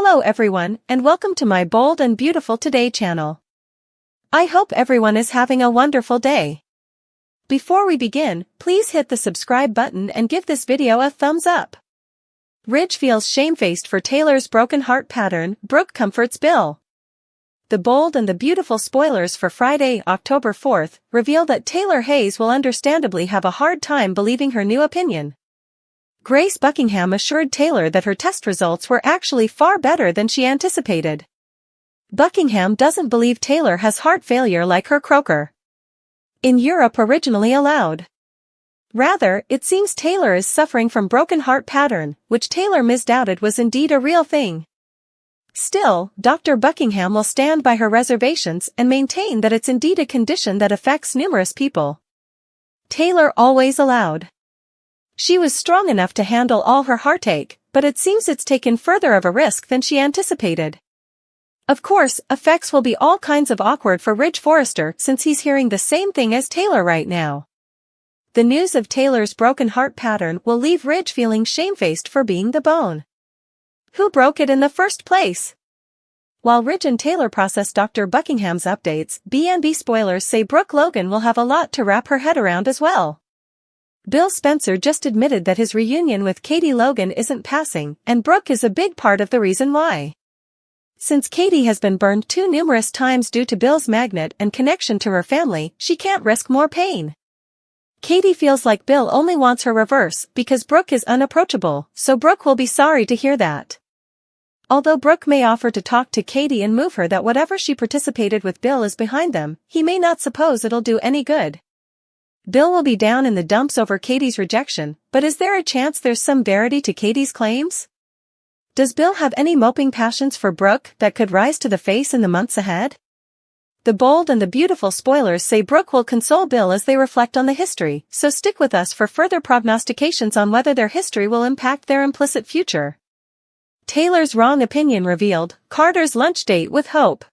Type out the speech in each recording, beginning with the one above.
Hello everyone, and welcome to my Bold and Beautiful Today channel. I hope everyone is having a wonderful day. Before we begin, please hit the subscribe button and give this video a thumbs up. Ridge feels shamefaced for Taylor's broken heart pattern, Brooke comforts Bill. The bold and the beautiful spoilers for Friday, October 4th, reveal that Taylor Hayes will understandably have a hard time believing her new opinion. Grace Buckingham assured Taylor that her test results were actually far better than she anticipated. Buckingham doesn't believe Taylor has heart failure like her croaker in Europe originally allowed. Rather, it seems Taylor is suffering from broken heart pattern, which Taylor misdoubted was indeed a real thing. Still, Dr. Buckingham will stand by her reservations and maintain that it's indeed a condition that affects numerous people. Taylor always allowed. She was strong enough to handle all her heartache, but it seems it's taken further of a risk than she anticipated. Of course, effects will be all kinds of awkward for Ridge Forrester since he's hearing the same thing as Taylor right now. The news of Taylor's broken heart pattern will leave Ridge feeling shamefaced for being the bone who broke it in the first place. While Ridge and Taylor process Dr. Buckingham's updates, B&B spoilers say Brooke Logan will have a lot to wrap her head around as well. Bill Spencer just admitted that his reunion with Katie Logan isn't passing, and Brooke is a big part of the reason why. Since Katie has been burned too numerous times due to Bill's magnet and connection to her family, she can't risk more pain. Katie feels like Bill only wants her reverse because Brooke is unapproachable, so Brooke will be sorry to hear that. Although Brooke may offer to talk to Katie and move her that whatever she participated with Bill is behind them, he may not suppose it'll do any good. Bill will be down in the dumps over Katie's rejection, but is there a chance there's some verity to Katie's claims? Does Bill have any moping passions for Brooke that could rise to the face in the months ahead? The bold and the beautiful spoilers say Brooke will console Bill as they reflect on the history, so stick with us for further prognostications on whether their history will impact their implicit future. Taylor's wrong opinion revealed, Carter's lunch date with Hope.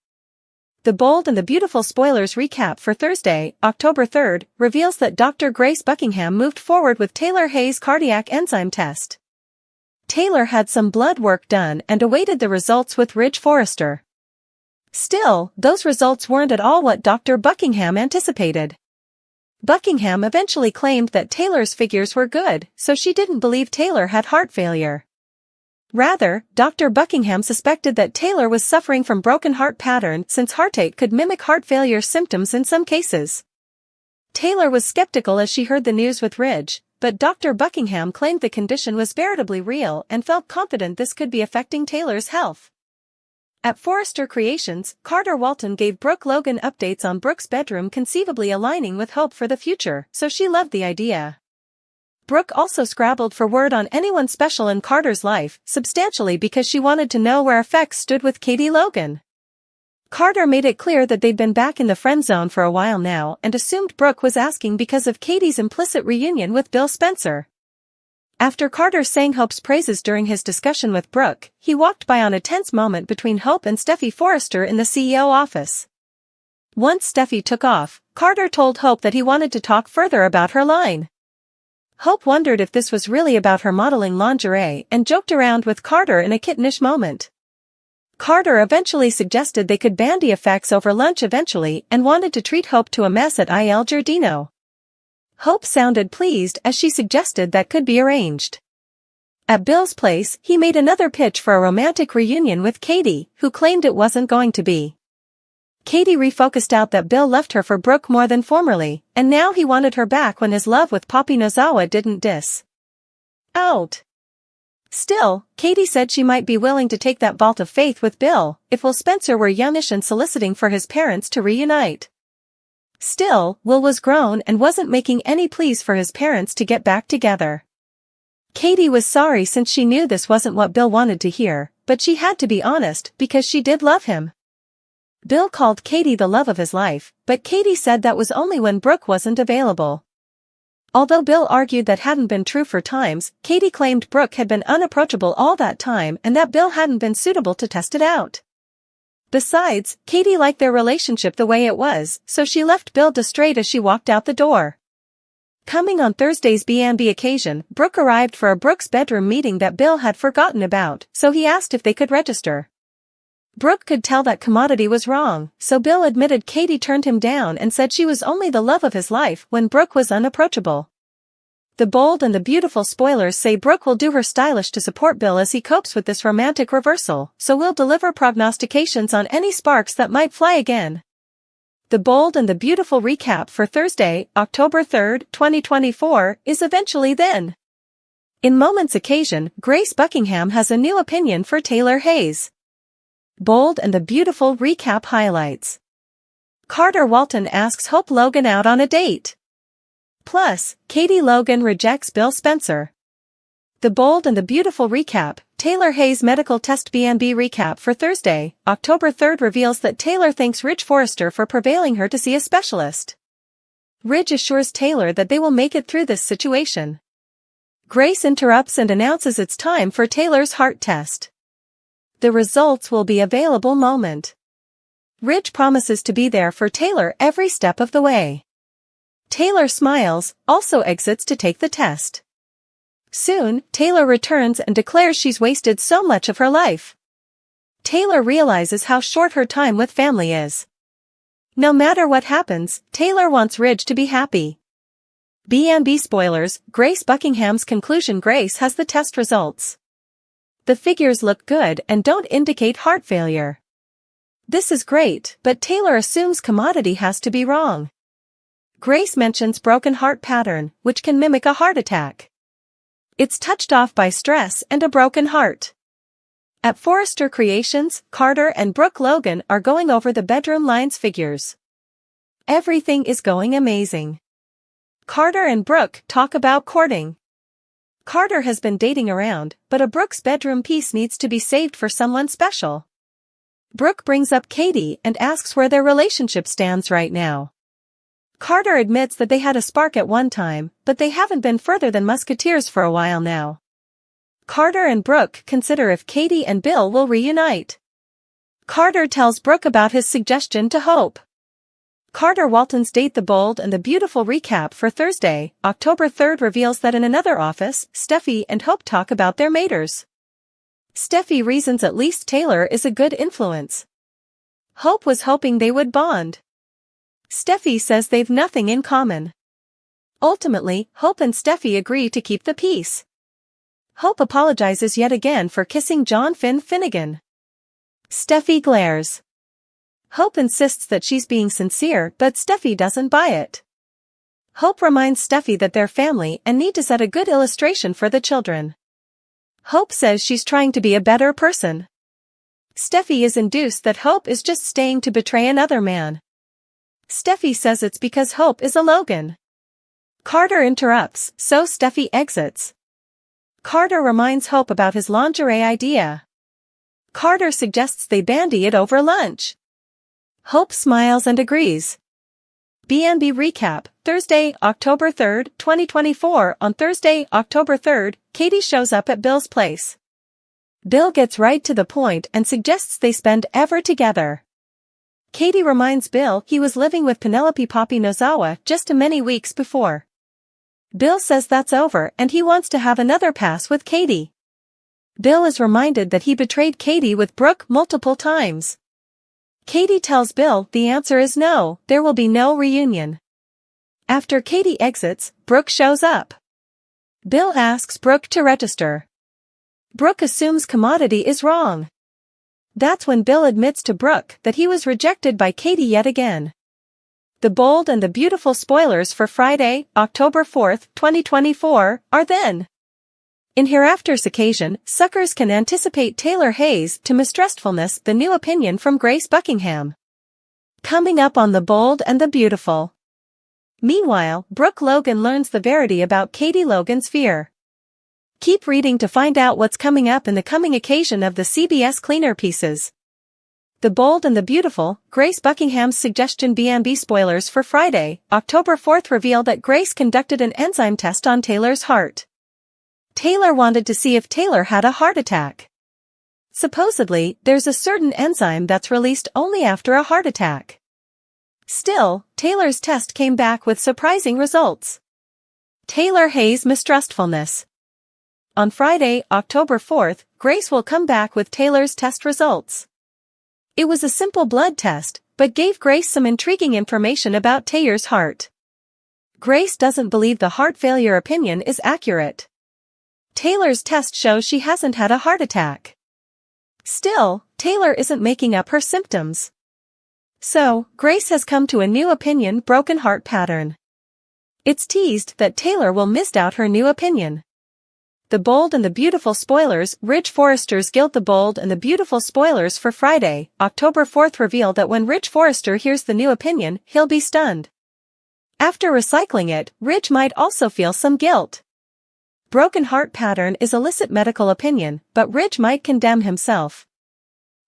The bold and the beautiful spoilers recap for Thursday, October 3rd, reveals that Dr. Grace Buckingham moved forward with Taylor Hayes' cardiac enzyme test. Taylor had some blood work done and awaited the results with Ridge Forrester. Still, those results weren't at all what Dr. Buckingham anticipated. Buckingham eventually claimed that Taylor's figures were good, so she didn't believe Taylor had heart failure. Rather, Dr. Buckingham suspected that Taylor was suffering from broken heart pattern since heartache could mimic heart failure symptoms in some cases. Taylor was skeptical as she heard the news with Ridge, but Dr. Buckingham claimed the condition was veritably real and felt confident this could be affecting Taylor's health. At Forrester Creations, Carter Walton gave Brooke Logan updates on Brooke's bedroom conceivably aligning with hope for the future, so she loved the idea. Brooke also scrabbled for word on anyone special in Carter's life, substantially because she wanted to know where effects stood with Katie Logan. Carter made it clear that they'd been back in the friend zone for a while now and assumed Brooke was asking because of Katie's implicit reunion with Bill Spencer. After Carter sang Hope's praises during his discussion with Brooke, he walked by on a tense moment between Hope and Steffi Forrester in the CEO office. Once Steffi took off, Carter told Hope that he wanted to talk further about her line. Hope wondered if this was really about her modeling lingerie and joked around with Carter in a kittenish moment. Carter eventually suggested they could bandy effects over lunch eventually and wanted to treat Hope to a mess at Il Giardino. Hope sounded pleased as she suggested that could be arranged. At Bill's place, he made another pitch for a romantic reunion with Katie, who claimed it wasn't going to be. Katie refocused out that Bill left her for Brooke more than formerly, and now he wanted her back when his love with Poppy Nozawa didn't dis out. Still, Katie said she might be willing to take that vault of faith with Bill, if Will Spencer were youngish and soliciting for his parents to reunite. Still, Will was grown and wasn't making any pleas for his parents to get back together. Katie was sorry since she knew this wasn't what Bill wanted to hear, but she had to be honest because she did love him. Bill called Katie the love of his life, but Katie said that was only when Brooke wasn't available. Although Bill argued that hadn't been true for times, Katie claimed Brooke had been unapproachable all that time and that Bill hadn't been suitable to test it out. Besides, Katie liked their relationship the way it was, so she left Bill distraught as she walked out the door. Coming on Thursday's B&B occasion, Brooke arrived for a Brooke's bedroom meeting that Bill had forgotten about, so he asked if they could register. Brooke could tell that commodity was wrong, so Bill admitted Katie turned him down and said she was only the love of his life when Brooke was unapproachable. The Bold and the Beautiful spoilers say Brooke will do her stylish to support Bill as he copes with this romantic reversal, so will deliver prognostications on any sparks that might fly again. The Bold and the Beautiful recap for Thursday, October 3, 2024, is eventually then. In Moments occasion, Grace Buckingham has a new opinion for Taylor Hayes. Bold and the Beautiful recap highlights. Carter Walton asks Hope Logan out on a date. Plus, Katie Logan rejects Bill Spencer. The Bold and the Beautiful recap, Taylor Hayes medical test B&B recap for Thursday, October 3 reveals that Taylor thanks Ridge Forrester for prevailing her to see a specialist. Ridge assures Taylor that they will make it through this situation. Grace interrupts and announces it's time for Taylor's heart test. The results will be available moment. Ridge promises to be there for Taylor every step of the way. Taylor smiles, also exits to take the test. Soon, Taylor returns and declares she's wasted so much of her life. Taylor realizes how short her time with family is. No matter what happens, Taylor wants Ridge to be happy. B&B spoilers, Grace Buckingham's conclusion. Grace has the test results. The figures look good and don't indicate heart failure. This is great, but Taylor assumes commodity has to be wrong. Grace mentions broken heart pattern, which can mimic a heart attack. It's touched off by stress and a broken heart. At Forrester Creations, Carter and Brooke Logan are going over the bedroom lines figures. Everything is going amazing. Carter and Brooke talk about courting. Carter has been dating around, but a Brooke's bedroom piece needs to be saved for someone special. Brooke brings up Katie and asks where their relationship stands right now. Carter admits that they had a spark at one time, but they haven't been further than musketeers for a while now. Carter and Brooke consider if Katie and Bill will reunite. Carter tells Brooke about his suggestion to Hope. Carter Walton's Date the Bold and the Beautiful recap for Thursday, October 3 reveals that in another office, Steffi and Hope talk about their maters. Steffi reasons at least Taylor is a good influence. Hope was hoping they would bond. Steffi says they've nothing in common. Ultimately, Hope and Steffi agree to keep the peace. Hope apologizes yet again for kissing John Finnegan. Steffi glares. Hope insists that she's being sincere, but Steffi doesn't buy it. Hope reminds Steffi that they're family and need to set a good illustration for the children. Hope says she's trying to be a better person. Steffi is induced that Hope is just staying to betray another man. Steffi says it's because Hope is a Logan. Carter interrupts, so Steffi exits. Carter reminds Hope about his lingerie idea. Carter suggests they bandy it over lunch. Hope smiles and agrees. B&B recap, Thursday, October 3, 2024. On Thursday, October 3, Katie shows up at Bill's place. Bill gets right to the point and suggests they spend ever together. Katie reminds Bill he was living with Penelope Poppy Nozawa just a many weeks before. Bill says that's over and he wants to have another pass with Katie. Bill is reminded that he betrayed Katie with Brooke multiple times. Katie tells Bill the answer is no, there will be no reunion. After Katie exits, Brooke shows up. Bill asks Brooke to register. Brooke assumes commodity is wrong. That's when Bill admits to Brooke that he was rejected by Katie yet again. The Bold and the Beautiful spoilers for Friday, October 4, 2024, are then. In Hereafter's occasion, suckers can anticipate Taylor Hayes to mistrustfulness, the new opinion from Grace Buckingham. Coming up on The Bold and the Beautiful. Meanwhile, Brooke Logan learns the verity about Katie Logan's fear. Keep reading to find out what's coming up in the coming occasion of the CBS Cleaner pieces. The Bold and the Beautiful, Grace Buckingham's suggestion. B&B spoilers for Friday, October 4 reveal that Grace conducted an enzyme test on Taylor's heart. Taylor wanted to see if Taylor had a heart attack. Supposedly, there's a certain enzyme that's released only after a heart attack. Still, Taylor's test came back with surprising results. Taylor Hayes' mistrustfulness. On Friday, October 4th, Grace will come back with Taylor's test results. It was a simple blood test, but gave Grace some intriguing information about Taylor's heart. Grace doesn't believe the heart failure opinion is accurate. Taylor's test shows she hasn't had a heart attack. Still, Taylor isn't making up her symptoms. So, Grace has come to a new opinion: broken heart pattern. It's teased that Taylor will misdoubt her new opinion. The Bold and the Beautiful spoilers. Ridge Forrester's Guilt. The Bold and the Beautiful spoilers for Friday, October 4th reveal that when Ridge Forrester hears the new opinion, he'll be stunned. After recycling it, Ridge might also feel some guilt. Broken heart pattern is illicit medical opinion, but Ridge might condemn himself.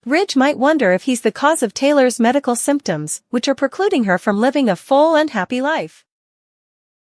Ridge might wonder if he's the cause of Taylor's medical symptoms, which are precluding her from living a full and happy life.